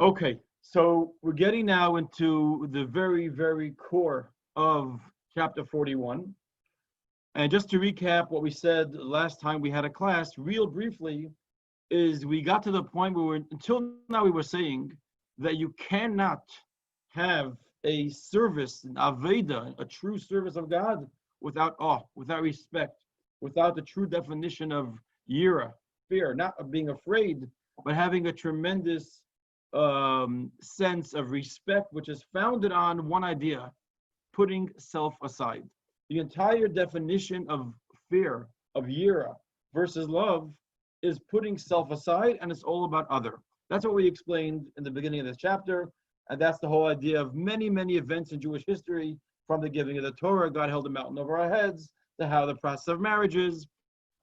Okay, so we're getting now into the very, very core of chapter 41. And just to recap what we said last time we had a class, real briefly, is we got to the point where until now we were saying that you cannot have a service, an Aveda, a true service of God, without awe, without respect, without the true definition of yira, fear, not of being afraid, but having a tremendous sense of respect, which is founded on one idea: putting self aside. The entire definition of fear, of yira versus love, is putting self aside, and it's all about other. That's what we explained in the beginning of this chapter, and that's the whole idea of many, many events in Jewish history, from the giving of the Torah, God held a mountain over our heads, to how the process of marriage is.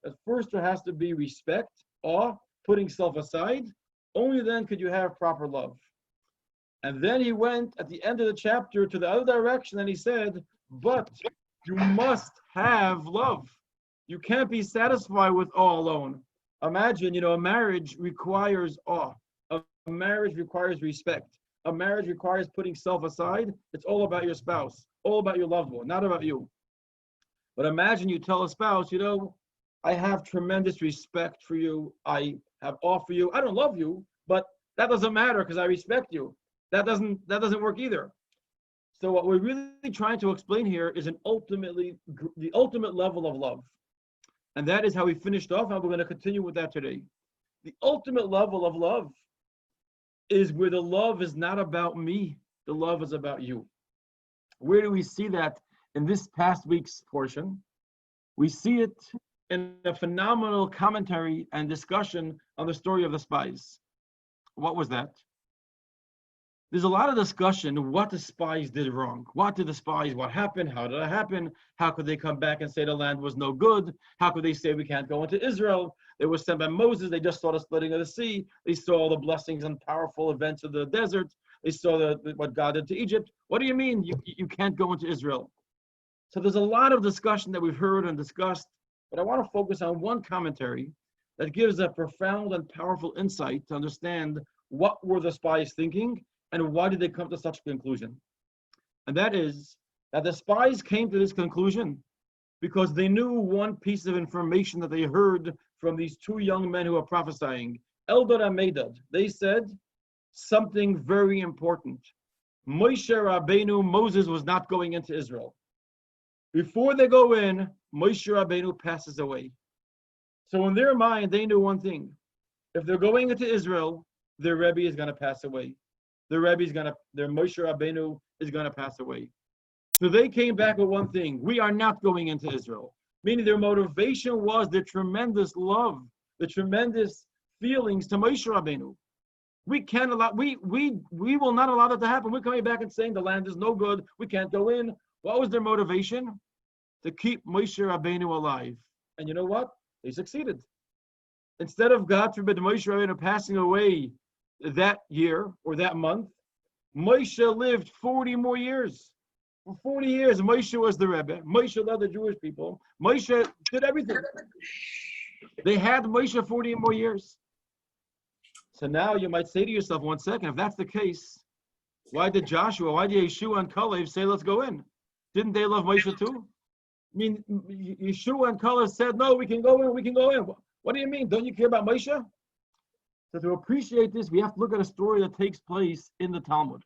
At first, there has to be respect, awe, putting self aside. Only then could you have proper love. And then he went at the end of the chapter to the other direction, and he said, but you must have love. You can't be satisfied with awe alone. Imagine, a marriage requires awe. A marriage requires respect. A marriage requires putting self aside. It's all about your spouse, all about your loved one, not about you. But imagine you tell a spouse, I have tremendous respect for you. I have awe for you. I don't love you, but that doesn't matter because I respect you. That doesn't work either. So what we're really trying to explain here is the ultimate level of love. And that is how we finished off, and we're going to continue with that today. The ultimate level of love is where the love is not about me, the love is about you. Where do we see that in this past week's portion? We see it in a phenomenal commentary and discussion on the story of the spies. What was that? There's a lot of discussion what the spies did wrong. What happened? How did it happen? How could they come back and say the land was no good? How could they say we can't go into Israel? They were sent by Moses. They just saw the splitting of the sea. They saw all the blessings and powerful events of the desert. They saw what God did to Egypt. What do you mean you can't go into Israel? So there's a lot of discussion that we've heard and discussed, but I want to focus on one commentary that gives a profound and powerful insight to understand what were the spies thinking and why did they come to such a conclusion. And that is that the spies came to this conclusion because they knew one piece of information that they heard from these two young men who were prophesying, Eldad and Medad. They said something very important. Moshe Rabbeinu, Moses, was not going into Israel. Before they go in, Moshe Rabbeinu passes away. So in their mind, they knew one thing. If they're going into Israel, their Rebbe is going to pass away. Their Moshe Rabbeinu is going to pass away. So they came back with one thing. We are not going into Israel. Meaning their motivation was their tremendous love, the tremendous feelings to Moshe Rabbeinu. We will not allow that to happen. We're coming back and saying the land is no good. We can't go in. What was their motivation? To keep Moshe Rabbeinu alive. And you know what? They succeeded. Instead of, God forbid, Moshe Rabbeinu passing away that year or that month, Moshe lived 40 more years. For 40 years, Moshe was the Rebbe. Moshe led the Jewish people. Moshe did everything. They had Moshe 40 more years. So now you might say to yourself, one second, if that's the case, why did Joshua, why did Yeshua and Caleb say, let's go in? Didn't they love Moshe too? I mean, Yeshua and Caleb said, no, we can go in. What do you mean? Don't you care about Moshe? So to appreciate this, we have to look at a story that takes place in the Talmud.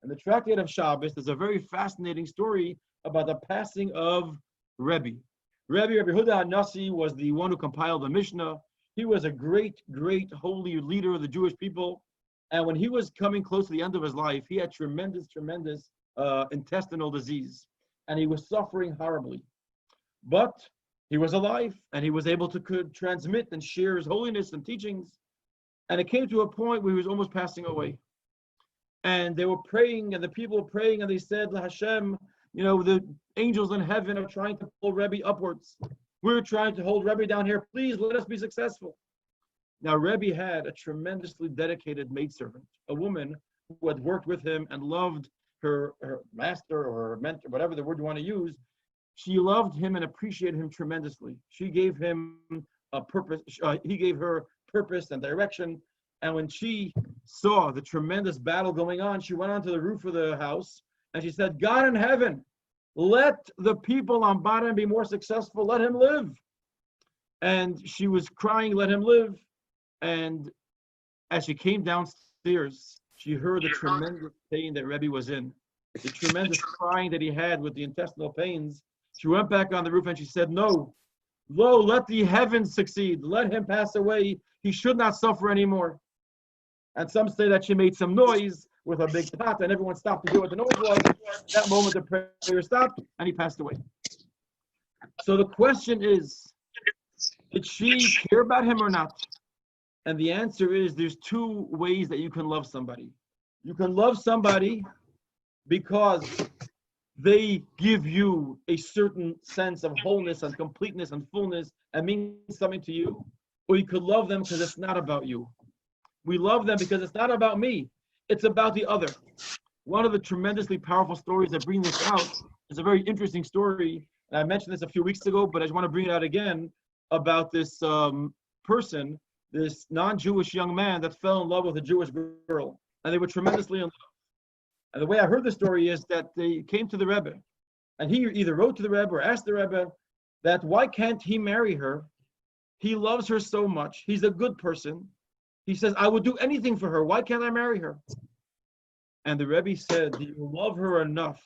In the Tractate of Shabbos, there's a very fascinating story about the passing of Rebbe. Rabbi Yehuda HaNasi was the one who compiled the Mishnah. He was a great, great holy leader of the Jewish people. And when he was coming close to the end of his life, he had tremendous intestinal disease. And he was suffering horribly. But he was alive, and he was able to transmit and share his holiness and teachings. And it came to a point where he was almost passing away. And they were praying, and the people were praying, and they said, Hashem, the angels in heaven are trying to pull Rebbe upwards. We're trying to hold Rebbe down here. Please let us be successful. Now, Rebbe had a tremendously dedicated maidservant, a woman who had worked with him and loved her master or her mentor, whatever the word you want to use. She loved him and appreciated him tremendously. She gave him a purpose. He gave her purpose and direction. And when she saw the tremendous battle going on, she went onto the roof of the house and she said, God in heaven, let the people on bottom be more successful. Let him live. And she was crying, let him live. And as she came downstairs, she heard the tremendous pain that Rebbe was in, the tremendous crying that he had with the intestinal pains. She went back on the roof and she said, no, lo, let the heavens succeed. Let him pass away. He should not suffer anymore. And some say that she made some noise with a big pot and everyone stopped to hear what the noise was. At that moment, the prayer stopped and he passed away. So the question is, did she care about him or not? And the answer is there's two ways that you can love somebody. You can love somebody because they give you a certain sense of wholeness and completeness and fullness and mean something to you. Or you could love them because it's not about you. We love them because it's not about me. It's about the other. One of the tremendously powerful stories that bring this out is a very interesting story. And I mentioned this a few weeks ago, but I just want to bring it out again about this person, this non-Jewish young man that fell in love with a Jewish girl. And they were tremendously in love. And the way I heard the story is that they came to the Rebbe. And he either wrote to the Rebbe or asked the Rebbe that why can't he marry her? He loves her so much. He's a good person. He says, I would do anything for her. Why can't I marry her? And the Rebbe said, do you love her enough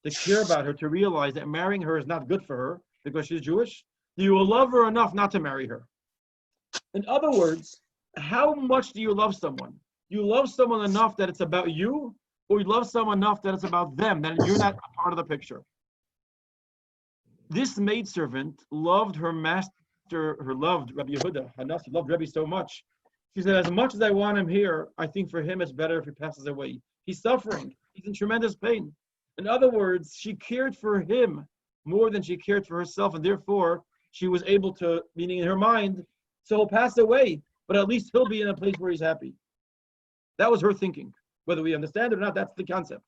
to care about her, to realize that marrying her is not good for her because she's Jewish? Do you love her enough not to marry her? In other words, how much do you love someone? You love someone enough that it's about you, or you love someone enough that it's about them, that you're not a part of the picture? This maidservant loved her master, loved Rabbi Yehuda. She loved Rebbe so much. She said, as much as I want him here, I think for him it's better if he passes away. He's suffering. He's in tremendous pain. In other words, she cared for him more than she cared for herself, and therefore she was able to, meaning in her mind, so he'll pass away, but at least he'll be in a place where he's happy. That was her thinking. Whether we understand it or not, that's the concept.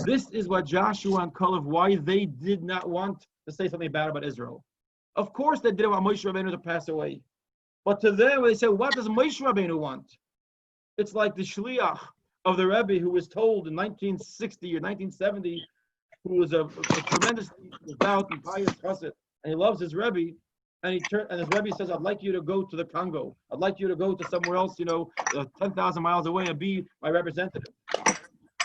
This is what Joshua and Caleb, why they did not want to say something bad about Israel. Of course they didn't want Moshe Rabbeinu to pass away. But to them, they said, what does Moshe Rabbeinu want? It's like the shliach of the Rebbe who was told in 1960 or 1970, who was a tremendous devout and pious chassid, and he loves his Rebbe, and his Rebbe says, I'd like you to go to the Congo. I'd like you to go to somewhere else, 10,000 miles away and be my representative. And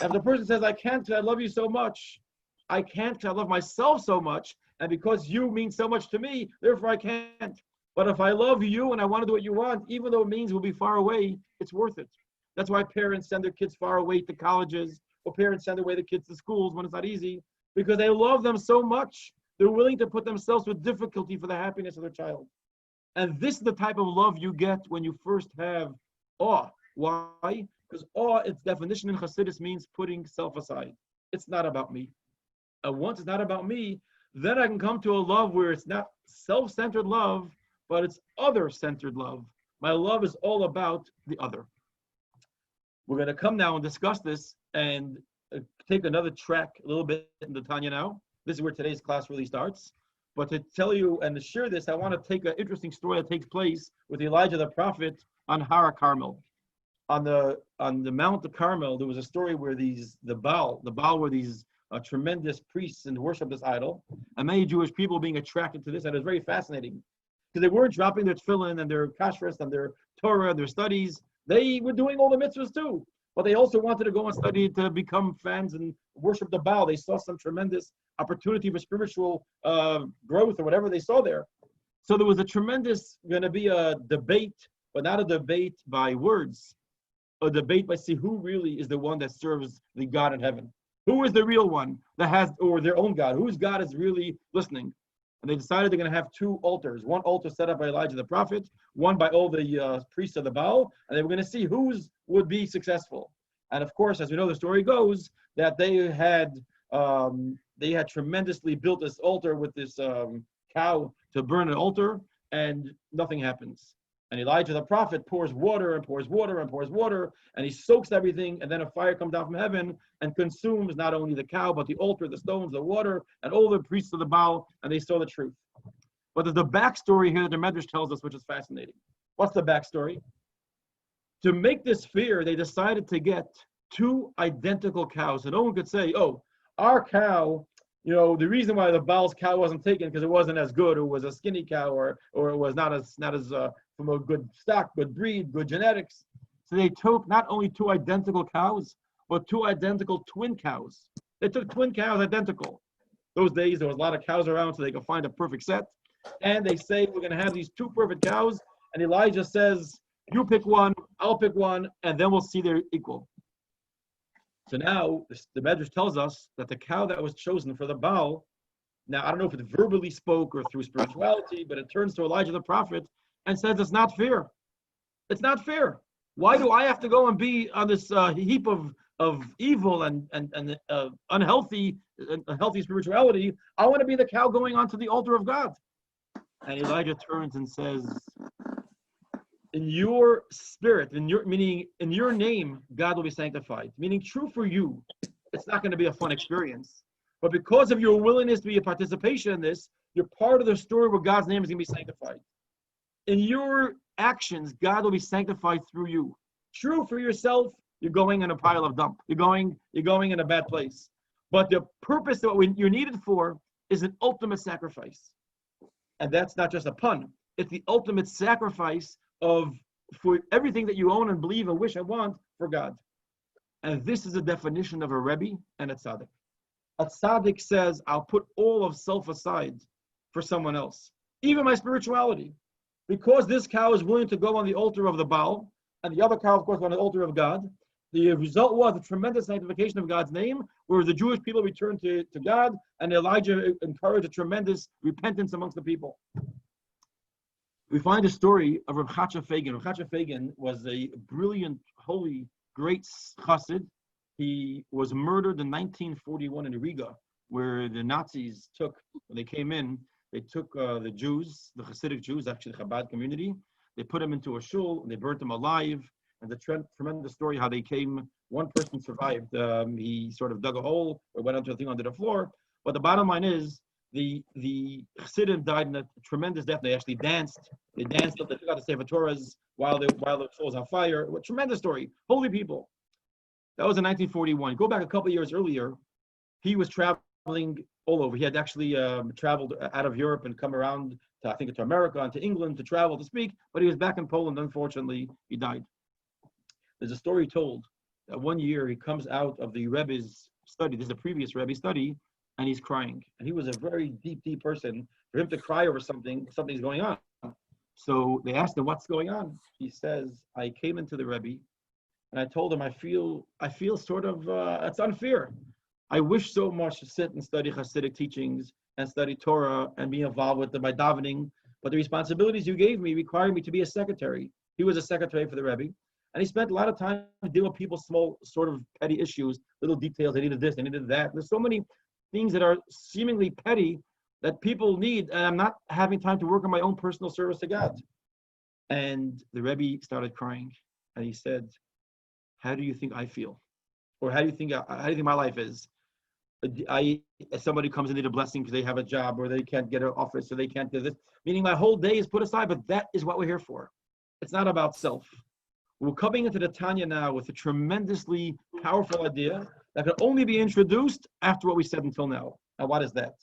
if the person says, I can't because I love you so much, I can't because I love myself so much, and because you mean so much to me, therefore I can't. But if I love you and I want to do what you want, even though it means we'll be far away, it's worth it. That's why parents send their kids far away to colleges, or parents send away the kids to schools when it's not easy, because they love them so much. They're willing to put themselves with difficulty for the happiness of their child. And this is the type of love you get when you first have awe. Why? Because awe, its definition in Hasidus means putting self aside. It's not about me. And once it's not about me, then I can come to a love where it's not self-centered love, but it's other-centered love. My love is all about the other. We're going to come now and discuss this and take another track a little bit into Tanya now. This is where today's class really starts. But to tell you and to share this, I want to take an interesting story that takes place with Elijah the prophet on Har Carmel. On the Mount of Carmel, there was a story where the Baal were these tremendous priests and worship this idol, and many Jewish people being attracted to this, and it was very fascinating because they weren't dropping their tefillin and their kashrus and their Torah and their studies. They were doing all the mitzvahs too, but they also wanted to go and study to become fans and worship the Baal. They saw some tremendous opportunity for spiritual growth or whatever they saw there. So there was going to be a debate, but not a debate by words, a debate by see who really is the one that serves the God in heaven. Who is the real one that has, or their own God? Whose God is really listening? And they decided they're going to have two altars. One altar set up by Elijah the prophet, one by all the priests of the Baal, and they were going to see whose would be successful. And of course, as we know, the story goes that they had tremendously built this altar with this cow to burn an altar, and nothing happens. And Elijah the prophet pours water and pours water and pours water, and he soaks everything, and then a fire comes down from heaven and consumes not only the cow, but the altar, the stones, the water, and all the priests of the Baal, and they saw the truth. But there's the backstory here that the Medrash tells us, which is fascinating. What's the backstory? To make this fair, they decided to get two identical cows. So no one could say, oh, our cow, the reason why the Baal's cow wasn't taken because it wasn't as good, or was a skinny cow, or it was not as from a good stock, good breed, good genetics. So they took not only two identical cows, but two identical twin cows. They took twin cows identical. Those days there was a lot of cows around, so they could find a perfect set. And they say, we're going to have these two perfect cows. And Elijah says, you pick one, I'll pick one, and then we'll see they're equal. So now the Medrash tells us that the cow that was chosen for the Baal, now I don't know if it verbally spoke or through spirituality, but it turns to Elijah the prophet and says it's not fair. It's not fair. Why do I have to go and be on this heap of evil and unhealthy spirituality? I want to be the cow going onto the altar of God. And Elijah turns and says, in your spirit, meaning in your name, God will be sanctified. Meaning, true for you, it's not going to be a fun experience. But because of your willingness to be a participation in this, you're part of the story where God's name is going to be sanctified. In your actions, God will be sanctified through you. True for yourself, you're going in a pile of dump. You're going in a bad place. But the purpose that you're needed for is an ultimate sacrifice. And that's not just a pun. It's the ultimate sacrifice for everything that you own and believe and wish and want for God. And this is the definition of a Rebbe and a Tzaddik. A Tzaddik says, I'll put all of self aside for someone else, even my spirituality. Because this cow is willing to go on the altar of the Baal, and the other cow, of course, on the altar of God, the result was a tremendous sanctification of God's name, where the Jewish people returned to God, and Elijah encouraged a tremendous repentance amongst the people. We find a story of Reb Chatzah Fagin. Reb Chatzah Fagin was a brilliant, holy, great chassid. He was murdered in 1941 in Riga, where the Nazis when they came in, they took the Jews, the Hasidic Jews, actually the Chabad community. They put them into a shul, and they burnt them alive. And the tremendous story how they came, one person survived. He sort of dug a hole or went onto a thing under the floor. But the bottom line is, the Chassidim died in a tremendous death. They actually danced. They danced up. They took out the Sefer Torahs while the soul was on fire. What tremendous story. Holy people. That was in 1941. Go back a couple of years earlier. He was traveling all over. He had actually traveled out of Europe and come around to America and to England to travel to speak. But he was back in Poland. Unfortunately, he died. There's a story told that one year he comes out of the Rebbe's study. This is a previous Rebbe study. And he's crying. And he was a very deep person. For him to cry over something's going on. So they asked him, what's going on? He says, I came into the Rebbe and I told him, I feel sort of, it's unfair. I wish so much to sit and study Hasidic teachings and study Torah and be involved with my davening. But the responsibilities you gave me required me to be a secretary. He was a secretary for the Rebbe. And he spent a lot of time dealing with people's small, sort of petty issues, little details. They needed this, they needed that. There's so many things that are seemingly petty that people need, and I'm not having time to work on my own personal service to God. And the Rebbe started crying, and he said, how do you think I feel? Or how do you think my life is? Somebody comes and need a blessing because they have a job, or they can't get an office, or they can't do this. Meaning my whole day is put aside, but that is what we're here for. It's not about self. We're coming into the Tanya now with a tremendously powerful idea that can only be introduced after what we said until now. Now, what is that?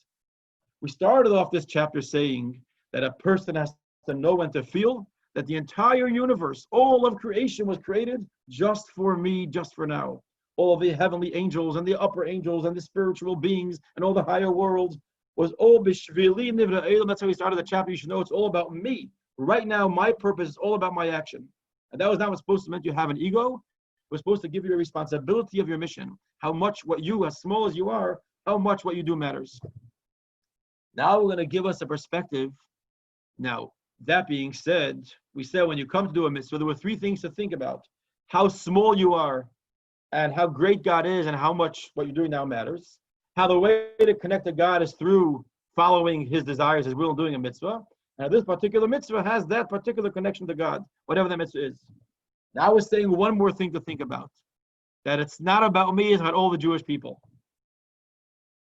We started off this chapter saying that a person has to know when to feel that the entire universe, all of creation was created just for me, just for now. All of the heavenly angels and the upper angels and the spiritual beings and all the higher worlds was all bishvili nivra. That's how we started the chapter. You should know it's all about me. Right now, my purpose is all about my action. And that was not what's supposed to mean you have an ego. We're supposed to give you a responsibility of your mission. How much what you, as small as you are, how much what you do matters. Now we're going to give us a perspective. Now, that being said, we said when you come to do a mitzvah, there were three things to think about. How small you are, and how great God is, and how much what you're doing now matters. How the way to connect to God is through following His desires, His will, and doing a mitzvah. And this particular mitzvah has that particular connection to God, whatever that mitzvah is. Now we're saying one more thing to think about. That it's not about me, it's about all the Jewish people.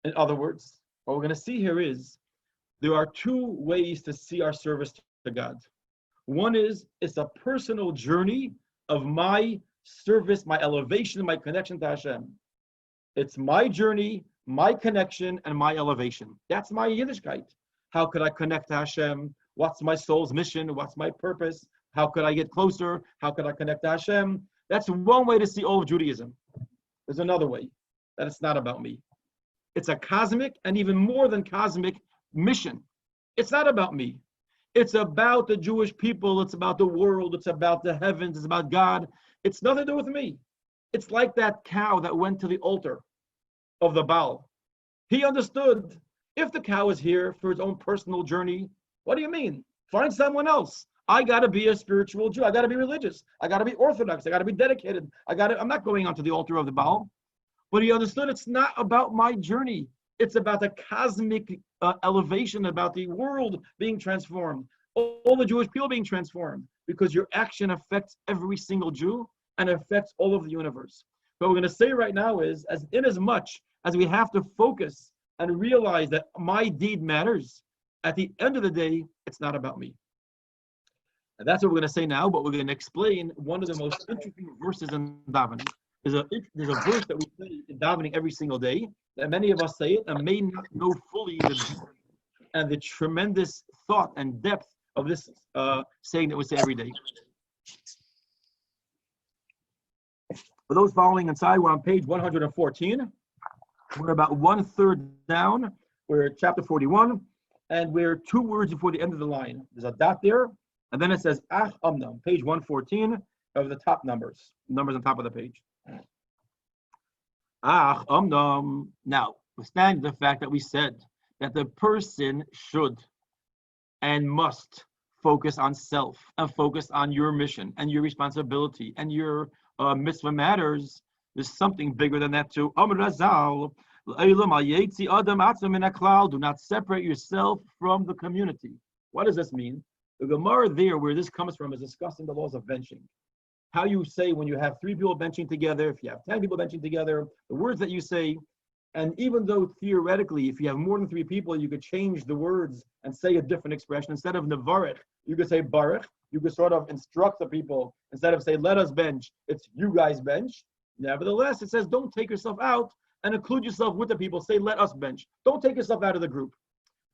In other words, what we're going to see here is there are two ways to see our service to God. One is it's a personal journey of my service, my elevation, my connection to Hashem. It's my journey, my connection, and my elevation. That's my Yiddishkeit. How could I connect to Hashem? What's my soul's mission? What's my purpose? How could I get closer? How could I connect to Hashem? That's one way to see all of Judaism. There's another way, that it's not about me. It's a cosmic and even more than cosmic mission. It's not about me. It's about the Jewish people. It's about the world. It's about the heavens. It's about God. It's nothing to do with me. It's like that cow that went to the altar of the Baal. He understood, if the cow is here for his own personal journey, what do you mean? Find someone else. I got to be a spiritual Jew. I got to be religious. I got to be orthodox. I got to be dedicated. I'm not going onto the altar of the Baal. But he understood it's not about my journey. It's about the cosmic elevation, about the world being transformed, all the Jewish people being transformed, because your action affects every single Jew and affects all of the universe. What we're going to say right now is, as much as we have to focus and realize that my deed matters, at the end of the day, it's not about me. And that's what we're going to say now, but we're going to explain one of the most interesting verses in davening. There's a verse that we say in davening every single day, that many of us say it and may not know fully the tremendous thought and depth of this saying that we say every day. For those following inside, we're on page 114. We're about 1/3 down. We're at chapter 41, and we're 2 words before the end of the line. There's a dot there, and then it says Ach Amnam, page 114 of the top numbers on top of the page. Ach Amnam. Now, withstanding the fact that we said that the person should and must focus on self and focus on your mission and your responsibility and your mitzvah matters, there's something bigger than that too. Amr Razal, do not separate yourself from the community. What does this mean? The Gemara there, where this comes from, is discussing the laws of benching. How you say when you have 3 people benching together, if you have 10 people benching together, the words that you say, and even though theoretically, if you have more than 3 people, you could change the words and say a different expression. Instead of nevarech, you could say baruch. You could sort of instruct the people. Instead of say, let us bench, it's you guys bench. Nevertheless, it says, don't take yourself out and include yourself with the people. Say, let us bench. Don't take yourself out of the group.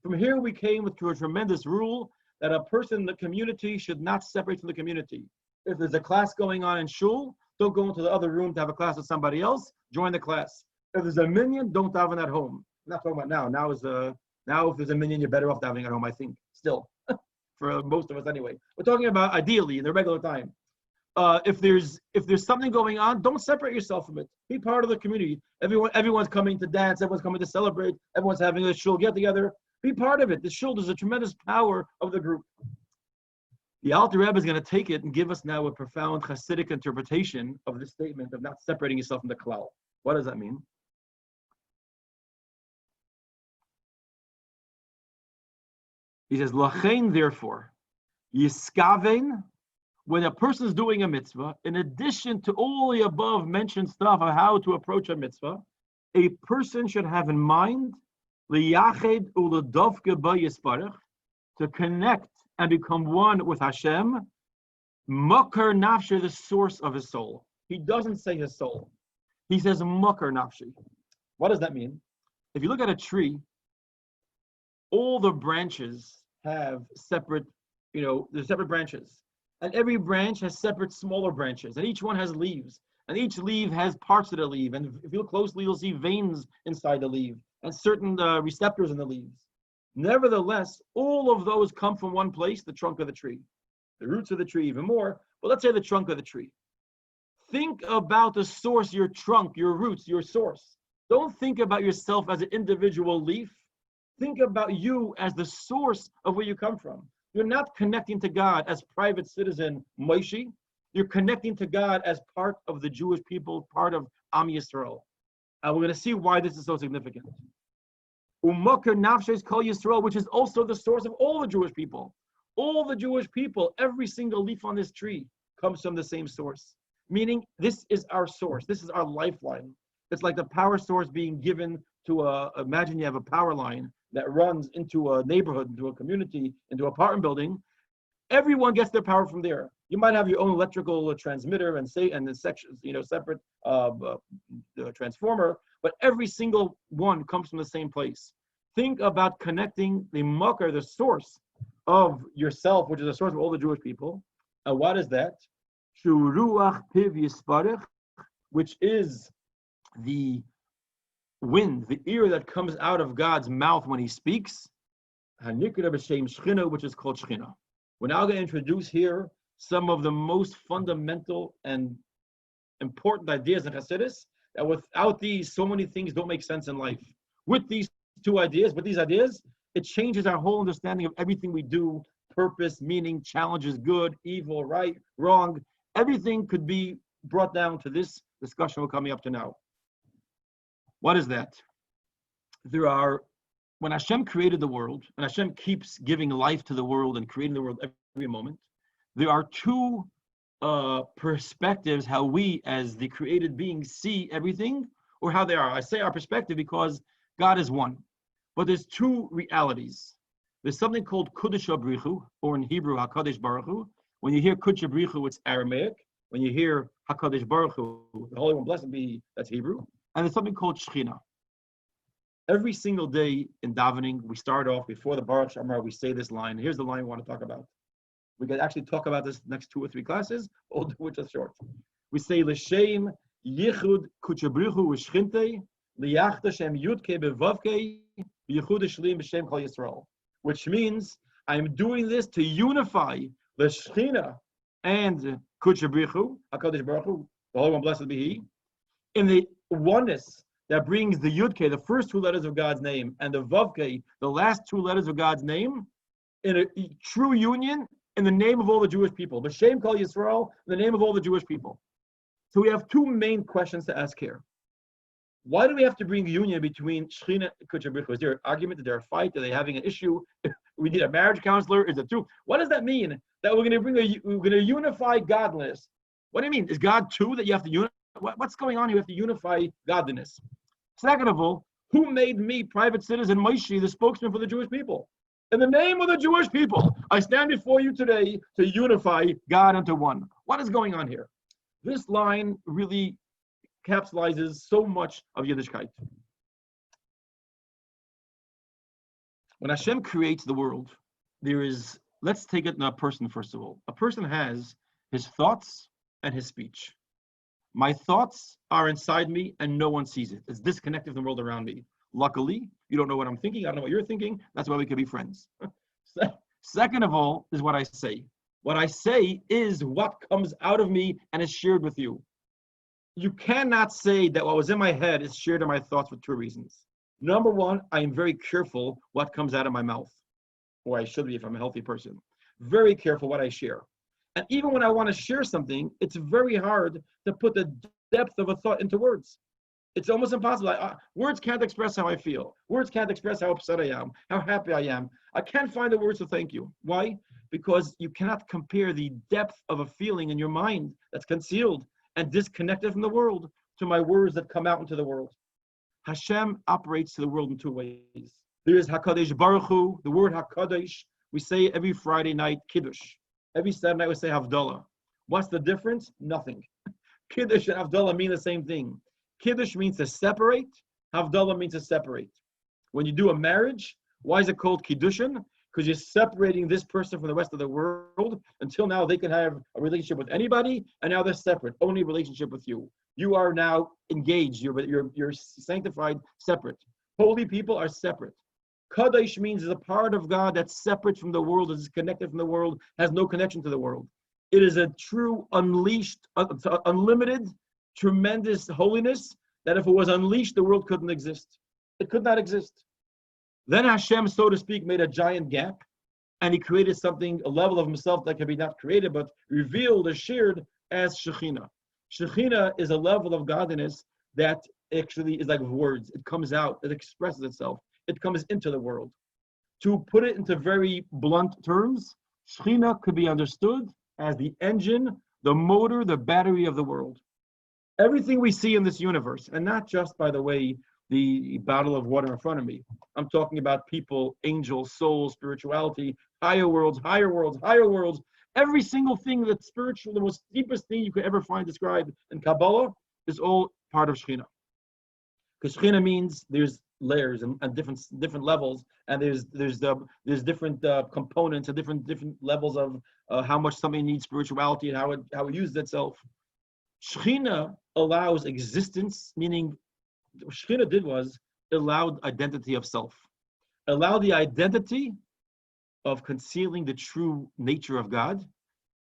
From here, we came to a tremendous rule that a person in the community should not separate from the community. If there's a class going on in shul, don't go into the other room to have a class with somebody else. Join the class. If there's a minyan, don't daven at home. I'm not talking about now. Now if there's a minyan, you're better off davening at home, I think, still, for most of us anyway. We're talking about ideally in the regular time. If there's something going on, don't separate yourself from it. Be part of the community. Everyone's coming to dance. Everyone's coming to celebrate. Everyone's having a shul get together. Be part of it. The shul is a tremendous power of the group. The Alter Rebbe is going to take it and give us now a profound Hasidic interpretation of this statement of not separating yourself from the klal. What does that mean? He says, Lachein, therefore, Yiskaven, when a person is doing a mitzvah, in addition to all the above mentioned stuff of how to approach a mitzvah, a person should have in mind liyached uladovke b'yisparach, to connect and become one with Hashem, makar nafshi, the source of his soul. He doesn't say his soul. He says makar nafshi. What does that mean? If you look at a tree, all the branches have separate, there's separate branches. And every branch has separate smaller branches. And each one has leaves. And each leaf has parts of the leaf. And if you look closely, you'll see veins inside the leaf and certain receptors in the leaves. Nevertheless, all of those come from one place, the trunk of the tree. The roots of the tree even more, but let's say the trunk of the tree. Think about the source, your trunk, your roots, your source. Don't think about yourself as an individual leaf. Think about you as the source of where you come from. You're not connecting to God as private citizen Moshe. You're connecting to God as part of the Jewish people, part of Am Yisrael. And we're going to see why this is so significant. Umakar nafshes kol Yisrael, which is also the source of all the Jewish people. All the Jewish people, every single leaf on this tree comes from the same source. Meaning, this is our source. This is our lifeline. It's like the power source being given to imagine you have a power line that runs into a neighborhood, into a community, into an apartment building. Everyone gets their power from there. You might have your own electrical transmitter and the sections, separate transformer, but every single one comes from the same place. Think about connecting the makar, the source of yourself, which is the source of all the Jewish people. And what is that? Shuruach piv yisparech, which is the wind, the ear that comes out of God's mouth when he speaks. Hanikra b'shem shchina, which is called shchina. We're now going to introduce here some of the most fundamental and important ideas in Hasidus, that without these, so many things don't make sense in life. With these ideas, it changes our whole understanding of everything we do, purpose, meaning, challenges, good, evil, right, wrong. Everything could be brought down to this discussion we're coming up to now. What is that? When Hashem created the world, and Hashem keeps giving life to the world and creating the world every moment, there are two perspectives how we as the created beings see everything, or how they are. I say our perspective because God is one. But there's two realities. There's something called Kudesh Abrichu, or in Hebrew, HaKadosh Baruch Hu. When you hear Kudesh Abrichu, it's Aramaic. When you hear HaKadosh Baruch Hu, the Holy One, blessed be, that's Hebrew. And there's something called Shechina. Every single day in davening, we start off before the Baruch Shamar, we say this line. Here's the line we want to talk about. We can actually talk about this next 2 or 3 classes, or do it just short. We say, L'shem yichud Kudesh Abrichu u'shchinte, li'yachta shem yudke bevavke, yichud shlim b'shem Kol Yisrael. Which means, I'm doing this to unify the Shechina and Kudesh Abrichu, HaKadosh Baruch Hu, the Holy One, blessed be He, in the oneness that brings the Yudke, the first 2 letters of God's name, and the Vavke, the last 2 letters of God's name, in a true union in the name of all the Jewish people. B'Shem Kol Yisrael, in the name of all the Jewish people. So we have 2 main questions to ask here. Why do we have to bring union between Shechina and Kudesh Abrichu? Is there an argument? Is there a fight? Are they having an issue? We need a marriage counselor? Is it true? What does that mean? That we're going to unify godliness? What do you mean? Is God 2 that you have to unify? What's going on here? You have to unify godliness. Second of all, who made me, private citizen Moshe, the spokesman for the Jewish people? In the name of the Jewish people, I stand before you today to unify God into one. What is going on here? This line really capsulizes so much of Yiddishkeit. When Hashem creates the world, let's take it in a person first of all. A person has his thoughts and his speech. My thoughts are inside me and no one sees it. It's disconnected from the world around me. Luckily, you don't know what I'm thinking. I don't know what you're thinking. That's why we can be friends. Second of all is what I say. What I say is what comes out of me and is shared with you. You cannot say that what was in my head is shared in my thoughts for 2 reasons. Number 1, I am very careful what comes out of my mouth, or I should be if I'm a healthy person. Very careful what I share. And even when I want to share something, it's very hard to put the depth of a thought into words. It's almost impossible. Words can't express how I feel. Words can't express how upset I am, how happy I am. I can't find the words to thank you. Why? Because you cannot compare the depth of a feeling in your mind that's concealed and disconnected from the world to my words that come out into the world. Hashem operates to the world in 2 ways. There is HaKadosh Baruch Hu, the word HaKadosh. We say every Friday night, Kiddush. Every Saturday night we say Havdalah. What's the difference? Nothing. Kiddush and Havdalah mean the same thing. Kiddush means to separate. Havdalah means to separate. When you do a marriage, why is it called Kiddushin? Because you're separating this person from the rest of the world. Until now, they can have a relationship with anybody, and now they're separate. Only relationship with you. You are now engaged. You're sanctified, separate. Holy people are separate. Kadosh means is a part of God that's separate from the world, is connected from the world, has no connection to the world. It is a true unleashed, unlimited, tremendous holiness that if it was unleashed, the world couldn't exist. It could not exist. Then Hashem, so to speak, made a giant gap, and he created something, a level of himself that can be not created, but revealed or shared as Shechina. Shechina is a level of godliness that actually is like words. It comes out, it expresses itself. It comes into the world. To put it into very blunt terms, Shechina could be understood as the engine, the motor, the battery of the world. Everything we see in this universe, and not just, by the way, the bottle of water in front of me. I'm talking about people, angels, souls, spirituality, higher worlds, higher worlds, higher worlds. Every single thing that's spiritual, the most deepest thing you could ever find described in Kabbalah is all part of Shekhinah. Because Shekhinah means there's layers and different levels, and there's different components and different levels of how much something needs spirituality and how it uses itself. Shekhinah allows existence, meaning what Shekhinah did was allowed identity of self, allowed the identity of concealing the true nature of God,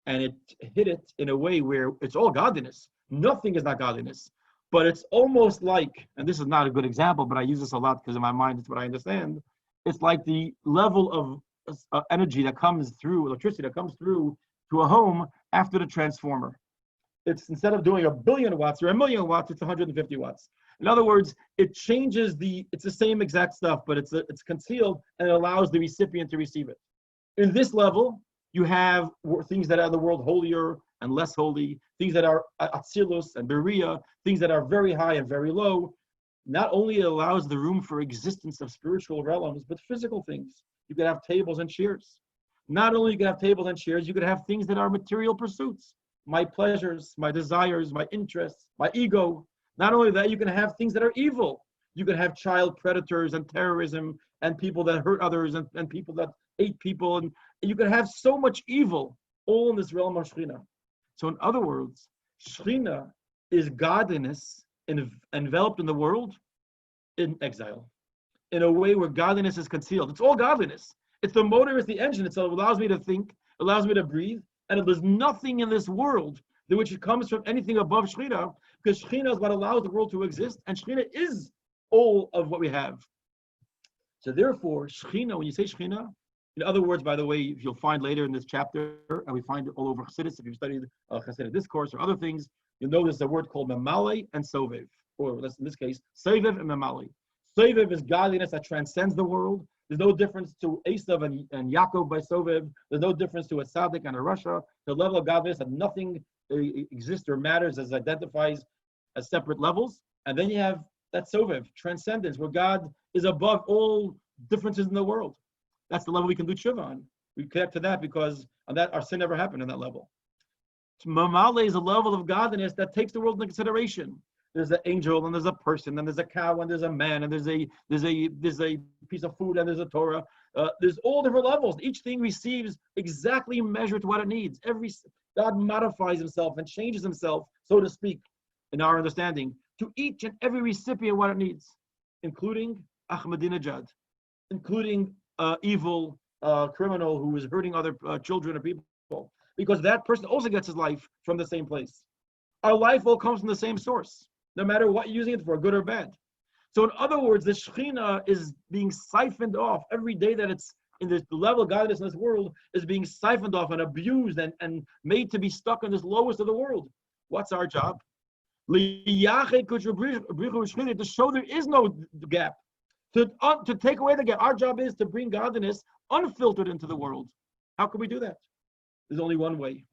and it hit it in a way where it's all godliness. Nothing is not godliness, but it's almost like, and this is not a good example, but I use this a lot because in my mind it's what I understand. It's like the level of energy that comes through, electricity that comes through to a home after the transformer. It's instead of doing 1 billion watts or 1 million watts, it's 150 watts. In other words, it changes it's the same exact stuff, but it's concealed and it allows the recipient to receive it. In this level, you have things that are in the world holier and less holy, things that are Atzilus and Beria, things that are very high and very low. Not only it allows the room for existence of spiritual realms, but physical things. You could have tables and chairs. Not only you could have tables and chairs, you could have things that are material pursuits. My pleasures, my desires, my interests, my ego. Not only that, you can have things that are evil. You can have child predators and terrorism and people that hurt others and people that hate people. And you can have so much evil all in this realm of Shekhinah. So in other words, Shekhinah is godliness enveloped in the world in exile, in a way where godliness is concealed. It's all godliness. It's the motor, it's the engine. It allows me to think, allows me to breathe, and there's nothing in this world that which comes from anything above Shekhinah, because Shekhinah is what allows the world to exist, and Shekhinah is all of what we have. So therefore, Shekhinah, when you say Shekhinah, in other words, by the way, if you'll find later in this chapter, and we find it all over Chassidus, if you've studied Chassidic discourse or other things, you'll know there's a word called Memale and Sovev, or in this case, Sovev and Memale. Sovev is godliness that transcends the world. There's no difference to Esav and Yaakov by Sovev. There's no difference to a Tzaddik and a Rasha. The level of godliness that nothing exists or matters as identifies as separate levels. And then you have that Sovev, transcendence, where God is above all differences in the world. That's the level we can do tshuva on. We connect to that because on that our sin never happened on that level. Mamale is a level of godliness that takes the world into consideration. There's an angel and there's a person and there's a cow and there's a man and there's a piece of food and there's a Torah. There's all different levels. Each thing receives exactly measured to what it needs. God modifies himself and changes himself, so to speak, in our understanding, to each and every recipient what it needs, including Ahmadinejad, including evil criminal who is hurting other children or people, because that person also gets his life from the same place. Our life all comes from the same source, no matter what you're using it for, good or bad. So in other words, the Shekhinah is being siphoned off every day that it's in this level of godliness in this world is being siphoned off and abused and made to be stuck in this lowest of the world. What's our job? To show there is no gap. To take away the gap. Our job is to bring godliness unfiltered into the world. How can we do that? There's only one way.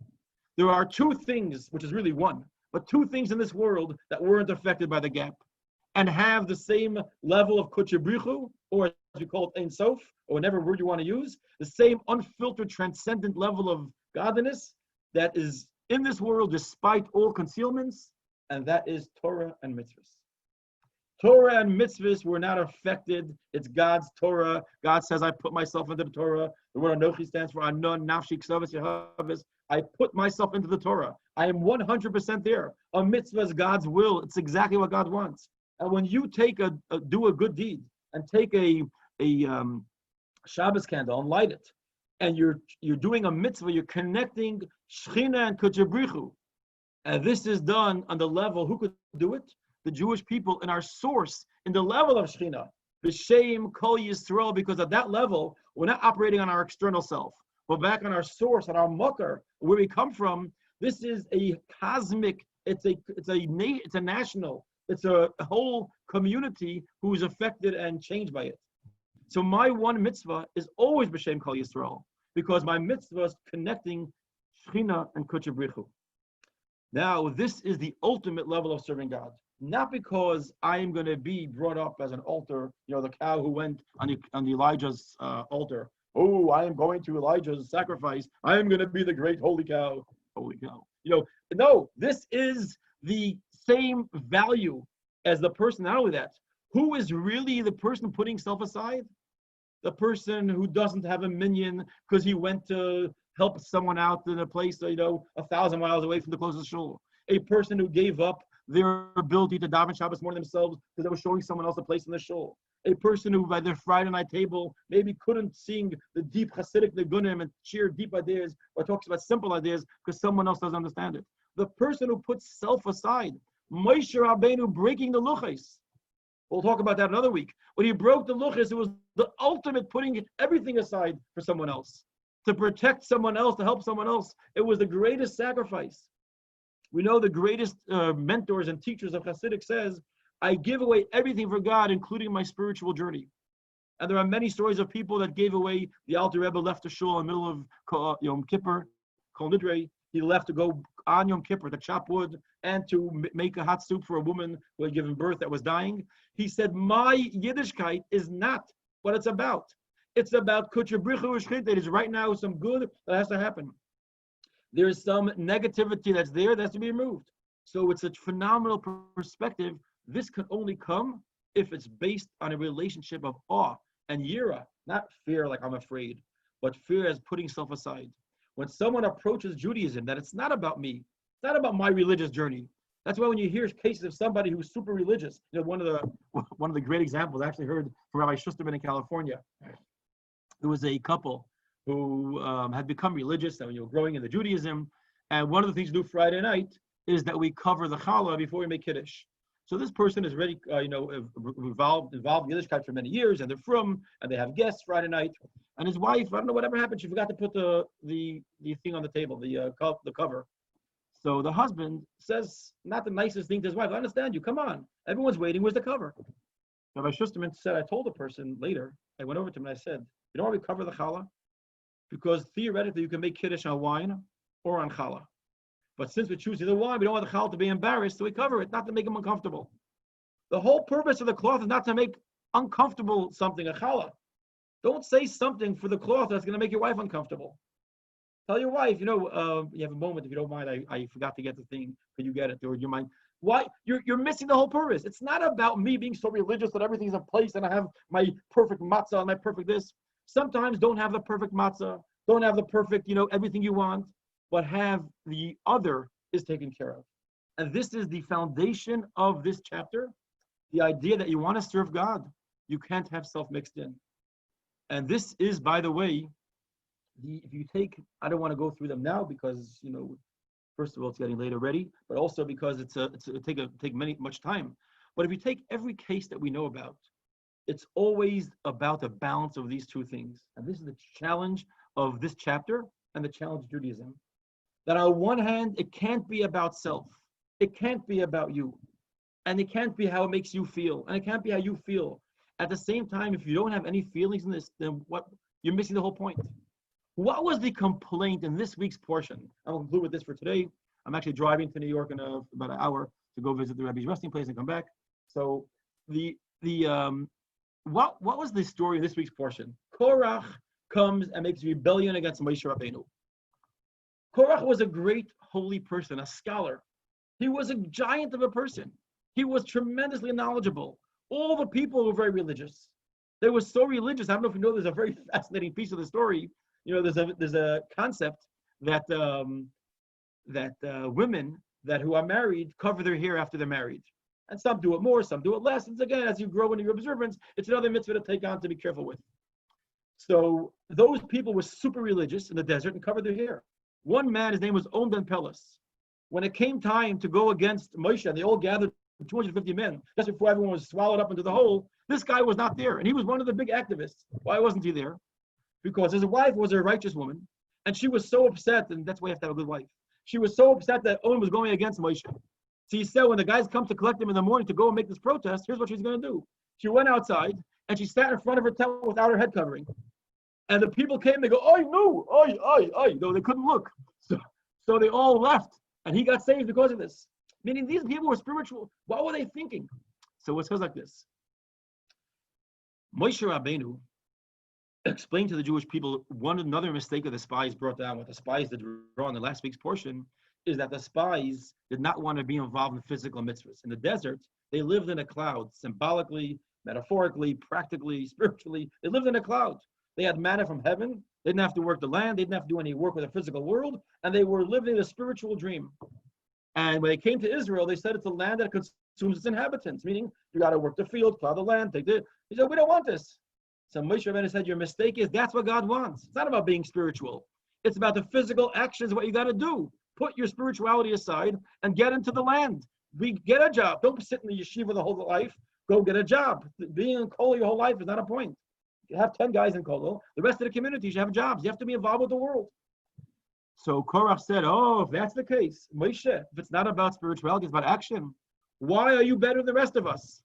There are two things, which is really one, but two things in this world that weren't affected by the gap and have the same level of kuchebrichu, or as we call it, Ein Sof, or whatever word you want to use, the same unfiltered, transcendent level of godliness that is in this world despite all concealments, and that is Torah and mitzvahs. Torah and mitzvahs were not affected. It's God's Torah. God says, I put myself into the Torah. The word Anochi stands for Anon, Nafshi, Ksavas, Yehavis. I put myself into the Torah. I am 100% there. A mitzvah is God's will. It's exactly what God wants. And when you do a good deed and take a Shabbos candle and light it, and you're doing a mitzvah, you're connecting Shechina and Kuchebrichu. And this is done on the level, who could do it? The Jewish people in our source, in the level of Shechina. B'Shem Kol Yisrael, because at that level, we're not operating on our external self. But back on our source, on our mucker, where we come from, this is a cosmic, it's a national, it's a whole community who is affected and changed by it. So my one mitzvah is always B'Shem Kol Yisrael, because my mitzvah is connecting Shechina and Kuchebrichu. Now, this is the ultimate level of serving God. Not because I am going to be brought up as an altar, the cow who went on Elijah's altar. Oh, I am going to Elijah's sacrifice. I am going to be the great holy cow. Holy cow. No, this is the same value as the person. Not only that, who is really the person putting self aside? The person who doesn't have a minion because he went to help someone out in a place, 1,000 miles away from the closest shul. A person who gave up their ability to daven Shabbos morning themselves because they were showing someone else a place in the shul. A person who, by their Friday night table, maybe couldn't sing the deep Hasidic Nigunim and cheer deep ideas or talks about simple ideas because someone else doesn't understand it. The person who puts self aside, Moshe Rabbeinu breaking the luchos. We'll talk about that another week. When he broke the luchos, it was the ultimate putting everything aside for someone else, to protect someone else, to help someone else. It was the greatest sacrifice. We know the greatest mentors and teachers of Hasidic says, I give away everything for God, including my spiritual journey. And there are many stories of people that gave away. The Alter Rebbe left the shul in the middle of Yom Kippur, Kol Nidre. He left to go on Yom Kippur to chop wood and to make a hot soup for a woman who had given birth that was dying. He said, my Yiddishkeit is not what it's about. It's about Kutcher Brichu U'Shchit. It is right now some good that has to happen. There is some negativity that's there that has to be removed. So it's a phenomenal perspective. This can only come if it's based on a relationship of awe and yira, not fear like I'm afraid, but fear as putting self aside. When someone approaches Judaism, that it's not about me, it's not about my religious journey. That's why when you hear cases of somebody who's super religious, one of the great examples I actually heard from Rabbi Schusterman in California. There was a couple who had become religious and growing into Judaism, and one of the things we do Friday night is that we cover the challah before we make kiddush. So this person is already, involved in Yiddishkeit for many years, and they're from, and they have guests Friday night. And his wife, I don't know whatever happened, she forgot to put the thing on the table, the cover. So the husband says not the nicest thing to his wife. I understand you. Come on, everyone's waiting. Where's the cover? Rabbi Schusterman said, I told the person later. I went over to him and I said, you know why we cover the challah? Because theoretically you can make kiddush on wine or on challah. But since we choose either one, we don't want the challah to be embarrassed, so we cover it, not to make him uncomfortable. The whole purpose of the cloth is not to make uncomfortable something, a challah. Don't say something for the cloth that's going to make your wife uncomfortable. Tell your wife, you have a moment, if you don't mind, I forgot to get the thing, can you get it? Or do you mind? Why? You're missing the whole purpose. It's not about me being so religious that everything's in place and I have my perfect matzah and my perfect this. Sometimes don't have the perfect matzah, don't have the perfect, everything you want, but have the other is taken care of. And this is the foundation of this chapter, the idea that you want to serve God, you can't have self mixed in. And this is, by the way, if you take, I don't want to go through them now because, first of all, it's getting late already, but also because it'll take much time. But if you take every case that we know about, it's always about the balance of these two things. And this is the challenge of this chapter and the challenge of Judaism. That on one hand, it can't be about self. It can't be about you. And it can't be how it makes you feel. And it can't be how you feel. At the same time, if you don't have any feelings in this, then what? You're missing the whole point. What was the complaint in this week's portion? I'll conclude with this for today. I'm actually driving to New York in about an hour to go visit the Rebbe's resting place and come back. So what was the story in this week's portion? Korach comes and makes rebellion against Moshe Rabbeinu. Korach was a great holy person, a scholar. He was a giant of a person. He was tremendously knowledgeable. All the people were very religious. They were so religious. I don't know if you know, there's a very fascinating piece of the story. There's a concept that women who are married cover their hair after they're married. And some do it more, some do it less. It's again, as you grow into your observance, it's another mitzvah to take on to be careful with. So those people were super religious in the desert and covered their hair. One man, his name was Omdan Peltz. When it came time to go against Moshe, and they all gathered 250 men, just before everyone was swallowed up into the hole, this guy was not there. And he was one of the big activists. Why wasn't he there? Because his wife was a righteous woman, and she was so upset, and that's why you have to have a good wife. She was so upset that Owen was going against Moshe. So he said, when the guys come to collect him in the morning to go and make this protest, here's what she's going to do. She went outside, and she sat in front of her tent without her head covering. And the people came, they go, oi, no, oi, oi, oi. No, they couldn't look. So they all left, and he got saved because of this. Meaning these people were spiritual. What were they thinking? So it says like this. Moshe Rabbeinu explain to the Jewish people another mistake that the spies brought down, what the spies did wrong in last week's portion, is that the spies did not want to be involved in physical mitzvahs. In the desert, they lived in a cloud, symbolically, metaphorically, practically, spiritually. They lived in a cloud. They had manna from heaven. They didn't have to work the land. They didn't have to do any work with the physical world. And they were living a spiritual dream. And when they came to Israel, they said it's a land that consumes its inhabitants, meaning you got to work the field, plow the land, take this. He said, we don't want this. So Moshe Rabbeinu said, your mistake is that's what God wants. It's not about being spiritual. It's about the physical actions, what you got to do. Put your spirituality aside and get into the land. Get a job. Don't sit in the yeshiva the whole life. Go get a job. Being in Kollel your whole life is not a point. You have 10 guys in Kollel. The rest of the community should have jobs. You have to be involved with the world. So Korach said, oh, if that's the case, Moshe, if it's not about spirituality, it's about action, why are you better than the rest of us?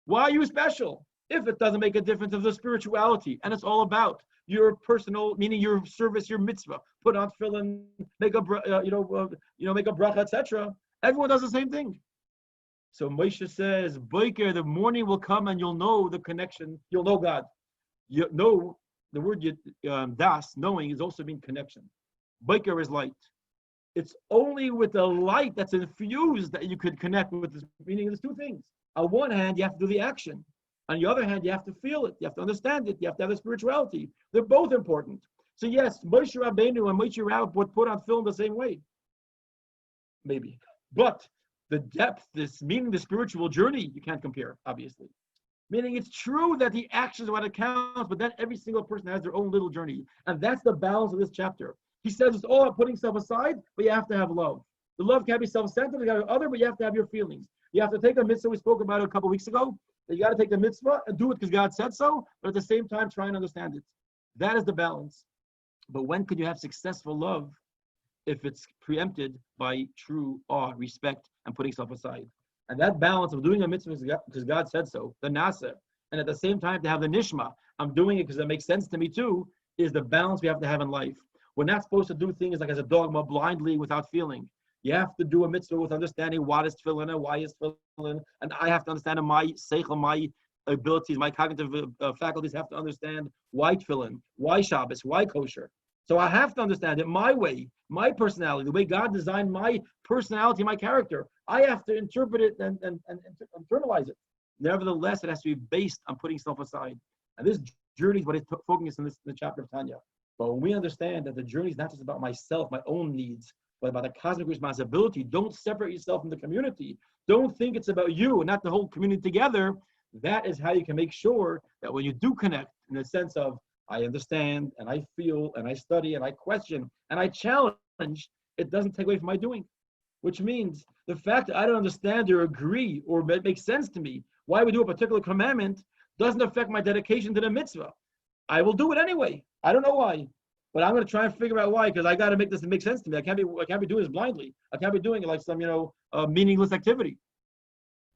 Why are you special? If it doesn't make a difference of the spirituality, and it's all about your personal, meaning your service, your mitzvah, put on tefillin, make a make a bracha, etc. Everyone does the same thing. So Moshe says, Boiker, the morning will come and you'll know the connection. You'll know God. You know the word das, knowing, is also mean connection. Boiker is light. It's only with the light that's infused that you could connect with this. Meaning, there's two things. On one hand, you have to do the action. On the other hand, you have to feel it. You have to understand it. You have to have the spirituality. They're both important. So yes, Moshe Rabbeinu and Moshe Rapoport put on film the same way. Maybe. But the depth, this meaning the spiritual journey, you can't compare, obviously. Meaning it's true that the actions are what counts, but then every single person has their own little journey. And that's the balance of this chapter. He says it's all about putting self aside, but you have to have love. The love can't be self-centered, you got to have other, but you have to have your feelings. You have to take a mitzvah we spoke about a couple weeks ago. That you got to take the mitzvah and do it because God said so, but at the same time try and understand it. That is the balance. But when can you have successful love if it's preempted by true awe, respect, and putting self aside? And that balance of doing a mitzvah because God said so, the nasa, and at the same time to have the nishma, I'm doing it because it makes sense to me too, is the balance we have to have in life. We're not supposed to do things like as a dogma blindly without feeling. You have to do a mitzvah with understanding what is tefillin and why is tefillin, and I have to understand my seichel, my abilities, my cognitive faculties have to understand why tefillin, why Shabbos, why kosher. So I have to understand it my way, my personality, the way God designed my personality, my character. I have to interpret it and internalize it. Nevertheless, it has to be based on putting self aside. And this journey is what is focused in the chapter of Tanya. But when we understand that the journey is not just about myself, my own needs, but about the cosmic responsibility, don't separate yourself from the community. Don't think it's about you and not the whole community together. That is how you can make sure that when you do connect, in the sense of I understand and I feel and I study and I question and I challenge, it doesn't take away from my doing. Which means the fact that I don't understand or agree or it makes sense to me why we do a particular commandment doesn't affect my dedication to the mitzvah. I will do it anyway. I don't know why, but I'm going to try and figure out why, because I got to make this make sense to me. I can't be doing this blindly. I can't be doing it like some meaningless activity.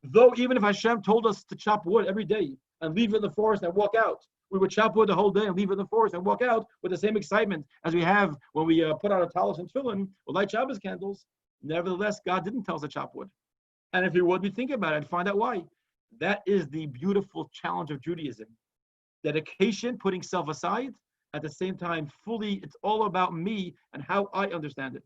Though even if Hashem told us to chop wood every day and leave it in the forest and walk out, we would chop wood the whole day and leave it in the forest and walk out with the same excitement as we have when we put out our talis and tefillin or light Shabbos candles. Nevertheless, God didn't tell us to chop wood. And if He would, we think about it and find out why. That is the beautiful challenge of Judaism. Dedication, putting self aside, at the same time, fully, it's all about me and how I understand it.